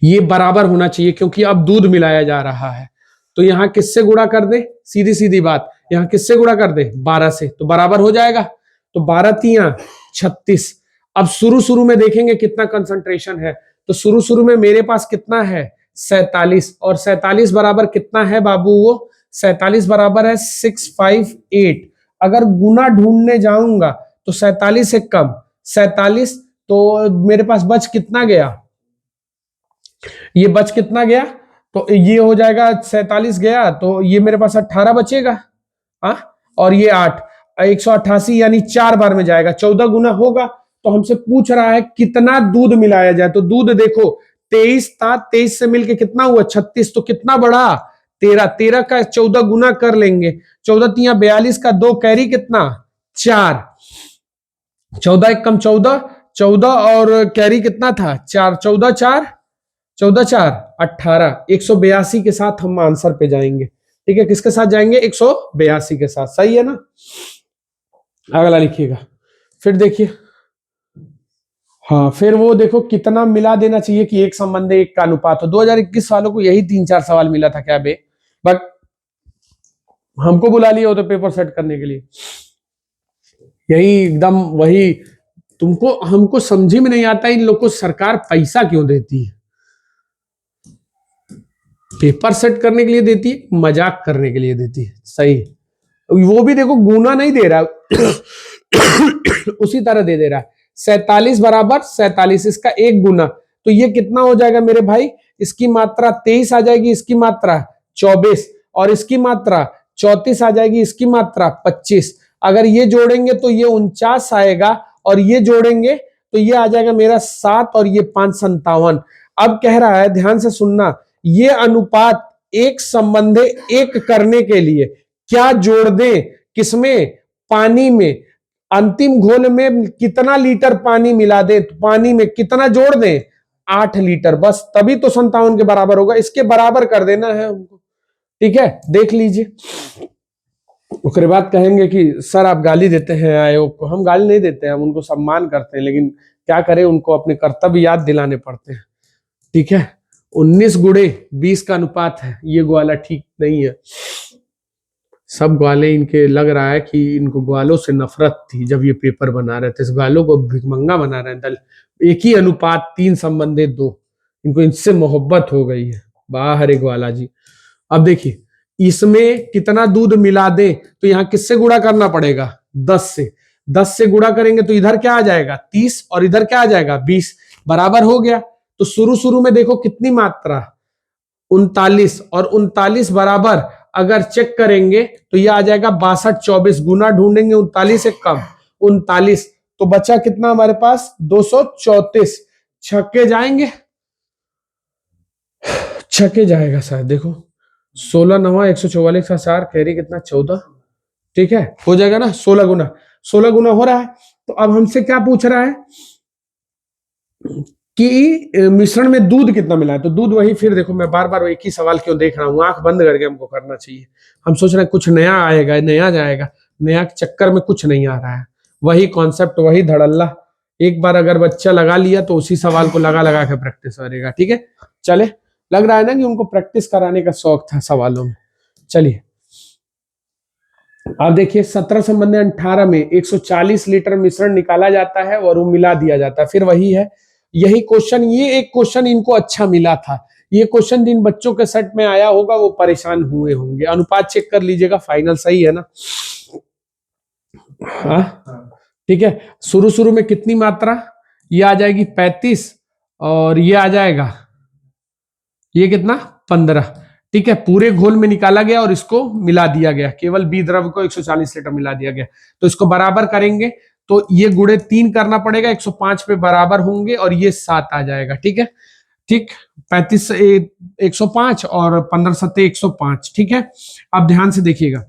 ये बराबर होना चाहिए क्योंकि अब दूध मिलाया जा रहा है। तो यहां किससे गुणा कर दे, सीधी सीधी बात, यहां किससे गुणा कर दे, 12 से, तो बराबर हो जाएगा। तो 12 तिया 36। अब शुरू शुरू में देखेंगे कितना कंसंट्रेशन है, तो शुरू शुरू में मेरे पास कितना है 47, और 47 बराबर कितना है बाबू, वो 47 बराबर है 658। अगर गुना ढूंढने जाऊंगा तो 47 से कम 47, तो मेरे पास बच कितना गया, ये बच कितना गया, तो ये हो जाएगा 47 गया, तो ये मेरे पास 18 बचेगा। और ये 8, 188 यानी 4 बार में जाएगा, 14 गुना होगा। तो हमसे पूछ रहा है कितना दूध मिलाया जाए, तो दूध देखो 23 था, 23 से मिलके कितना हुआ 36, तो कितना बढ़ा 13, 13 का 14 गुना कर लेंगे, 14 तिया 42 का 2 कैरी कितना 4, 14 एक कम 14, 14 और कैरी कितना था 4, 14 4, 14 4 18, 182 के साथ हम आंसर पे जाएंगे। ठीक है, किसके साथ जाएंगे, 182 के साथ, सही है ना। अगला लिखिएगा, फिर देखिए, हाँ फिर वो देखो कितना मिला देना चाहिए कि एक संबंध एक का अनुपात हो। 2021 वालों को यही 3-4 सवाल मिला था क्या बे, बट हमको बुला लिया होता पेपर सेट करने के लिए, यही एकदम वही। तुमको हमको समझ में नहीं आता इन लोग को सरकार पैसा क्यों देती है, पेपर सेट करने के लिए देती है, मजाक करने के लिए देती है, सही। वो भी देखो गुना नहीं दे रहा उसी तरह दे रहा है, 47 बराबर 47, इसका एक गुना, तो ये कितना हो जाएगा मेरे भाई, इसकी मात्रा 23 आ जाएगी, इसकी मात्रा 24, और इसकी मात्रा 34 आ जाएगी, इसकी मात्रा 25। अगर ये जोड़ेंगे तो ये 49 आएगा, और ये जोड़ेंगे तो ये आ जाएगा मेरा 7, और ये 5 57। अब कह रहा है, ध्यान से सुनना, ये अनुपात एक संबंधे एक करने के लिए क्या जोड़ दें, किसमें, पानी में, अंतिम घोल में कितना लीटर पानी मिला दें, तो पानी में कितना जोड़ दें 8 लीटर, बस तभी तो 57 के बराबर होगा, इसके बराबर कर देना है हमको। ठीक है, देख लीजिए। उसके बाद कहेंगे कि सर आप गाली देते हैं आयोग को, हम गाली नहीं देते हैं, हम उनको सम्मान करते हैं, लेकिन क्या करें, उनको अपने कर्तव्य याद दिलाने पड़ते हैं। ठीक है, 19/20 का अनुपात है, ये ग्वाला ठीक नहीं है। सब ग्वाले इनके लग रहा है कि इनको ग्वालों से नफरत थी जब ये पेपर बना रहे थे, इस ग्वालों को भिखमंगा बना रहे हैं दल, एक ही अनुपात 3 संबंधित 2, इनको इनसे मोहब्बत हो गई है, बाहर एक ग्वाला जी। अब देखिए इसमें कितना दूध मिला दे, तो यहाँ किससे गुणा करना पड़ेगा 10 से, 10 से गुणा करेंगे तो इधर क्या आ जाएगा 30, और इधर क्या आ जाएगा 20, बराबर हो गया। तो शुरू शुरू में देखो कितनी मात्रा 39, और 39 बराबर अगर चेक करेंगे तो ये आ जाएगा 62 24, गुना ढूंढेंगे 39 से कम 39, तो बचा कितना हमारे पास 234, छक्के जाएंगे, छक्के जाएगा शायद, देखो 16 9 144 का 4 कैरी कितना 14, ठीक है हो जाएगा ना, 16 गुना, 16 गुना हो रहा है। तो अब हमसे क्या पूछ रहा है कि मिश्रण में दूध कितना मिला है, तो दूध वही, फिर देखो मैं बार बार एक ही सवाल क्यों देख रहा हूँ, आंख बंद करके हमको करना चाहिए। हम सोच रहे हैं कुछ नया आएगा, नया जाएगा, नया चक्कर में कुछ नहीं आ रहा है, वही कॉन्सेप्ट वही धड़ल्ला, एक बार अगर बच्चा लगा लिया तो उसी सवाल को लगा लगा के प्रैक्टिस करेगा। ठीक है, चले, लग रहा है ना कि उनको प्रैक्टिस कराने का शौक था सवालों में। चलिए अब देखिए 17 संबंध 18 में 140 लीटर मिश्रण निकाला जाता है और वो मिला दिया जाता है, फिर वही है, यही क्वेश्चन, ये एक क्वेश्चन इनको अच्छा मिला था, ये क्वेश्चन जिन बच्चों के सेट में आया होगा वो परेशान हुए होंगे। अनुपात चेक कर लीजिएगा, फाइनल सही है ना। हाँ ठीक है, शुरू शुरू में कितनी मात्रा, ये आ जाएगी 35, और ये आ जाएगा ये कितना 15। ठीक है, पूरे घोल में निकाला गया और इसको मिला दिया गया, केवल बी द्रव को 140 लीटर मिला दिया गया, तो इसको बराबर करेंगे तो ये गुणे 3 करना पड़ेगा, 105 पे बराबर होंगे, और ये 7 आ जाएगा। ठीक है, ठीक, 35 105 और 15 7 105। ठीक है, अब ध्यान से देखिएगा,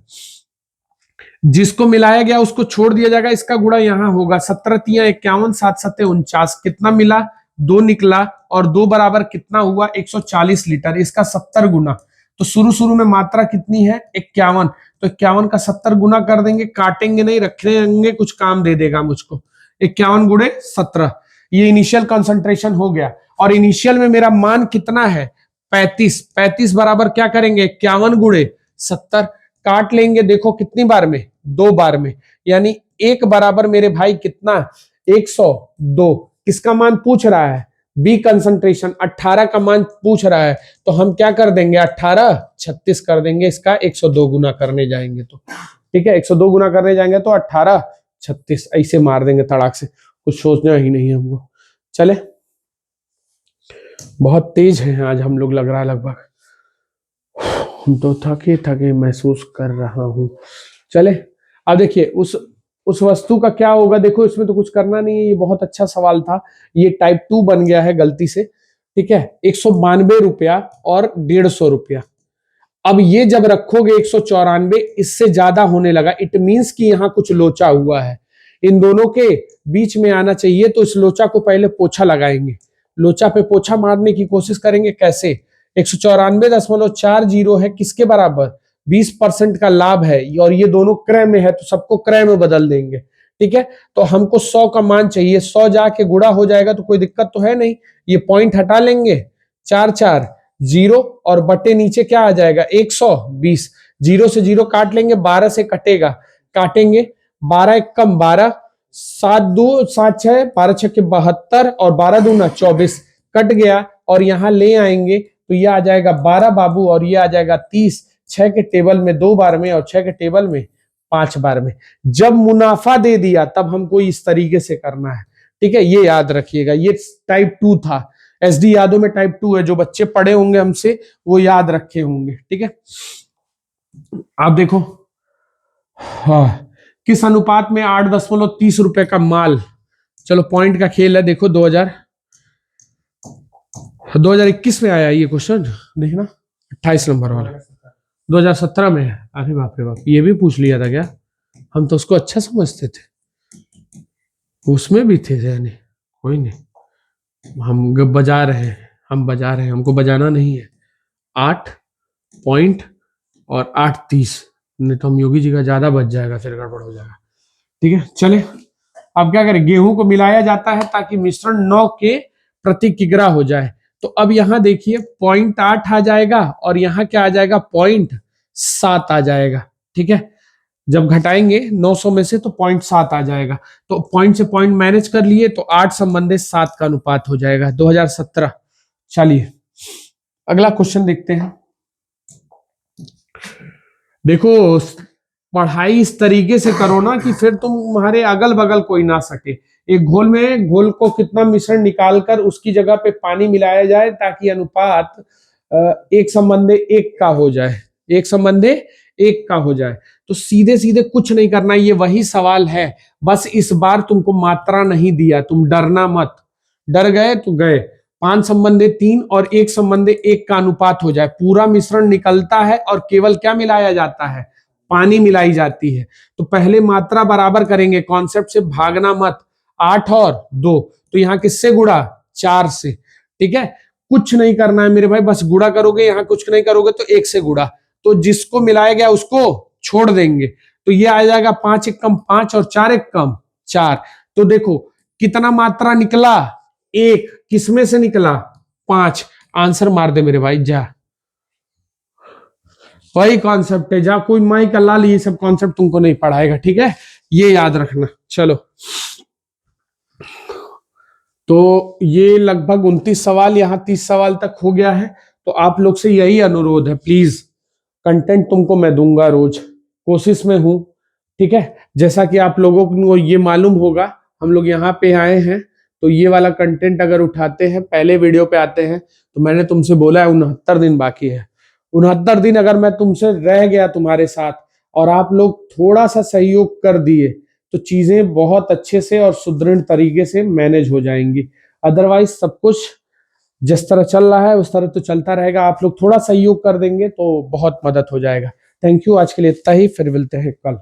जिसको मिलाया गया उसको छोड़ दिया जाएगा, इसका गुणा यहां होगा, 17 तिया 51, 7 7 49, कितना मिला 2 निकला, और 2 बराबर कितना हुआ 140 लीटर, इसका 70 गुना। तो शुरू शुरू में मात्रा कितनी है 51, तो 51 का 70 गुना कर देंगे, काटेंगे नहीं, रखेंगे, कुछ काम दे देगा मुझको, 51 गुणे 17, ये इनिशियल कंसंट्रेशन हो गया। और इनिशियल में मेरा मान कितना है 35। 35 बराबर क्या करेंगे 51 गुणे 70, काट लेंगे देखो कितनी बार में 2 बार में, यानी एक बराबर मेरे भाई कितना 102। किसका मान पूछ रहा है बी कंसंट्रेशन, 18 का मान पूछ रहा है, तो हम क्या कर देंगे 18 36 कर देंगे, इसका 102 गुना करने जाएंगे तो ठीक है, 102 गुना करने जाएंगे तो 18 36 ऐसे मार देंगे तड़ाक से, कुछ सोचना ही नहीं हमको। चले, बहुत तेज है आज हम लोग, लग रहा है लगभग, तो थके थके महसूस कर रहा हूं। चले अब देखिए उस वस्तु का क्या होगा, देखो इसमें तो कुछ करना नहीं है, ये बहुत अच्छा सवाल था, ये टाइप 2 बन गया है गलती से, ठीक है। 192 रुपया और 150 रुपया। अब ये जब रखोगे 194, इससे ज्यादा होने लगा, इट मींस कि यहां कुछ लोचा हुआ है, इन दोनों के बीच में आना चाहिए, तो इस लोचा को पहले पोछा लगाएंगे, लोचा पे पोछा मारने की कोशिश करेंगे। कैसे 194.40 है, किसके बराबर 20% का लाभ है, और ये दोनों क्रय में है तो सबको क्रय में बदल देंगे, ठीक है। तो हमको 100 का मान चाहिए, 100 जाके गुणा हो जाएगा तो कोई दिक्कत तो है नहीं, ये पॉइंट हटा लेंगे, 4 4 0 और बटे नीचे क्या आ जाएगा 120, 0 से 0 काट लेंगे, 12 से कटेगा, काटेंगे 12 एक कम 12, 7 2 7 6 12 6 के 72 और 12 दूना 24 कट गया, और यहां ले आएंगे तो ये आ जाएगा 12 बाबू, और ये आ जाएगा 30, 6 के टेबल में 2 बार में और 6 के टेबल में 5 बार में। जब मुनाफा दे दिया तब हमको इस तरीके से करना है, ठीक है, ये याद रखिएगा। ये टाइप 2 था, एसडी यादव में टाइप 2 है, जो बच्चे पढ़े होंगे हमसे वो याद रखे होंगे, ठीक है। आप देखो हाँ, किस अनुपात में 8.30 रुपए का माल, चलो पॉइंट का खेल है, देखो 2021 में आया ये क्वेश्चन, देखना 28 नंबर वाला 2017 में है। अरे बाप रे बाप, ये भी पूछ लिया था क्या, हम तो उसको अच्छा समझते थे, उसमें भी थे, यानी कोई नहीं, हम बजा रहे हैं, हमको बजाना नहीं है। 8 पॉइंट और 8.30, नहीं तो हम योगी जी का ज्यादा बच जाएगा, फिर गड़बड़ हो जाएगा, ठीक है। चले अब क्या करें, गेहूं को मिलाया जाता है ताकि मिश्रण 9 के प्रति किग्रा हो जाए, तो अब यहां देखिए 0.8 आ जाएगा और यहां क्या आ जाएगा 0.7 आ जाएगा, ठीक है। जब घटाएंगे 900 में से तो 0.7 आ जाएगा, तो पॉइंट से पॉइंट मैनेज कर लिए तो 8 संबंधित 7 का अनुपात हो जाएगा 2017। चलिए अगला क्वेश्चन देखते हैं। देखो पढ़ाई इस तरीके से करो ना कि फिर तुम्हारे अगल बगल कोई ना सके। एक घोल को कितना मिश्रण निकालकर उसकी जगह पे पानी मिलाया जाए ताकि अनुपात 1:1 का हो जाए, 1:1 का हो जाए। तो सीधे सीधे कुछ नहीं करना, ये वही सवाल है, बस इस बार तुमको मात्रा नहीं दिया, तुम डरना मत, डर गए तो गए। 5:3 और 1:1 का अनुपात हो जाए, पूरा मिश्रण निकलता है और केवल क्या मिलाया जाता है, पानी मिलाई जाती है। तो पहले मात्रा बराबर करेंगे, कॉन्सेप्ट से भागना मत, 8 और 2, तो यहाँ किससे गुणा 4 से, ठीक है। कुछ नहीं करना है मेरे भाई, बस गुणा करोगे, यहाँ कुछ नहीं करोगे तो 1 से गुणा, तो जिसको मिलाया गया उसको छोड़ देंगे, तो ये आ जाएगा 5 एक कम 5 और 4 एक कम 4। तो देखो कितना मात्रा निकला 1, किसमें से निकला 5, आंसर मार दे मेरे भाई जा, वही कॉन्सेप्ट है, जा कोई माई का लाल ये सब कॉन्सेप्ट तुमको नहीं पढ़ाएगा, ठीक है, ये याद रखना। चलो तो ये लगभग 29 सवाल, यहाँ 30 सवाल तक हो गया है, तो आप लोग से यही अनुरोध है, प्लीज कंटेंट तुमको मैं दूंगा रोज, कोशिश में हूं, ठीक है। जैसा कि आप लोगों को ये मालूम होगा, हम लोग यहाँ पे आए हैं तो ये वाला कंटेंट अगर उठाते हैं, पहले वीडियो पे आते हैं, तो मैंने तुमसे बोला है 69 दिन बाकी है, 69 दिन अगर मैं तुमसे रह गया तुम्हारे साथ और आप लोग थोड़ा सा सहयोग कर दिए तो चीजें बहुत अच्छे से और सुदृढ़ तरीके से मैनेज हो जाएंगी। अदरवाइज सब कुछ जिस तरह चल रहा है उस तरह तो चलता रहेगा, आप लोग थोड़ा सहयोग कर देंगे तो बहुत मदद हो जाएगा। थैंक यू, आज के लिए इतना ही, फिर मिलते हैं कल।